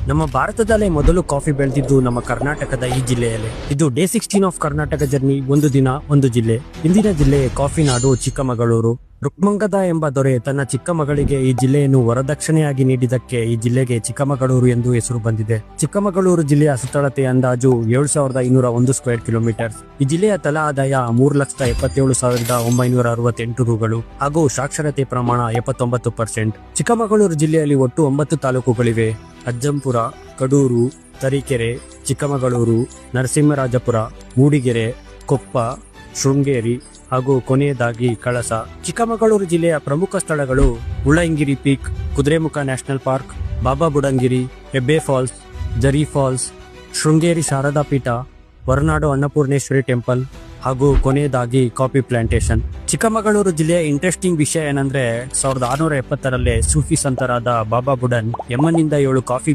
ನಮ್ಮ ಭಾರತದಲ್ಲೇ ಮೊದಲು ಕಾಫಿ ಬೆಳೆದಿದ್ದು ನಮ್ಮ ಕರ್ನಾಟಕದ ಈ ಜಿಲ್ಲೆಯಲ್ಲಿ. ಇದು ಡೇ 16 ಆಫ್ ಕರ್ನಾಟಕ ಜರ್ನಿ, ಒಂದು ದಿನ ಒಂದು ಜಿಲ್ಲೆ. ಇಂದಿನ ಜಿಲ್ಲೆ ಕಾಫಿ ನಾಡು ಚಿಕ್ಕಮಗಳೂರು. ರುಕ್ಮಂಗದ ಎಂಬ ದೊರೆ ತನ್ನ ಚಿಕ್ಕ ಮಗಳಿಗೆ ಈ ಜಿಲ್ಲೆಯನ್ನು ವರದಕ್ಷಿಣೆಯಾಗಿ ನೀಡಿದ್ದಕ್ಕೆ ಈ ಜಿಲ್ಲೆಗೆ ಚಿಕ್ಕಮಗಳೂರು ಎಂದು ಹೆಸರು ಬಂದಿದೆ. ಚಿಕ್ಕಮಗಳೂರು ಜಿಲ್ಲೆಯ ಸುತ್ತಳತೆ ಅಂದಾಜು 7,501 ಸ್ಕ್ವೇರ್ ಕಿಲೋಮೀಟರ್. ಈ ಜಿಲ್ಲೆಯ ತಲಾ ಆದಾಯ 3,77,968 ರೂಗಳು ಹಾಗೂ ಸಾಕ್ಷರತೆ ಪ್ರಮಾಣ 79%. ಚಿಕ್ಕಮಗಳೂರು ಜಿಲ್ಲೆಯಲ್ಲಿ ಒಟ್ಟು 9 ತಾಲೂಕುಗಳಿವೆ. ಅಜ್ಜಂಪುರ, ಕಡೂರು, ತರೀಕೆರೆ, ಚಿಕ್ಕಮಗಳೂರು, ನರಸಿಂಹರಾಜಪುರ, ಮೂಡಿಗೆರೆ, ಕೊಪ್ಪ, ಶೃಂಗೇರಿ ಹಾಗೂ ಕೊನೆಯದಾಗಿ ಕಳಸ. ಚಿಕ್ಕಮಗಳೂರು ಜಿಲ್ಲೆಯ ಪ್ರಮುಖ ಸ್ಥಳಗಳು ಉಳ್ಳಂಗಿರಿ ಪೀಕ್, ಕುದುರೆಮುಖ ನ್ಯಾಷನಲ್ ಪಾರ್ಕ್, ಬಾಬಾ ಬುಡಂಗಿರಿ, ಹೆಬ್ಬೆ ಫಾಲ್ಸ್, ಜರಿ ಫಾಲ್ಸ್, ಶೃಂಗೇರಿ ಶಾರದಾ ಪೀಠ, ಹೊರನಾಡು ಅನ್ನಪೂರ್ಣೇಶ್ವರಿ ಟೆಂಪಲ್ ಹಾಗೂ ಕೊನೆಯದಾಗಿ ಕಾಫಿ ಪ್ಲಾಂಟೇಶನ್. ಚಿಕ್ಕಮಗಳೂರು ಜಿಲ್ಲೆಯ ಇಂಟ್ರೆಸ್ಟಿಂಗ್ ವಿಷಯ ಏನಂದ್ರೆ 1670ರಲ್ಲಿ ಸೂಫಿ ಸಂತರಾದ ಬಾಬಾ ಬುಡನ್ ಯಮನ್ನಿಂದ 7 ಕಾಫಿ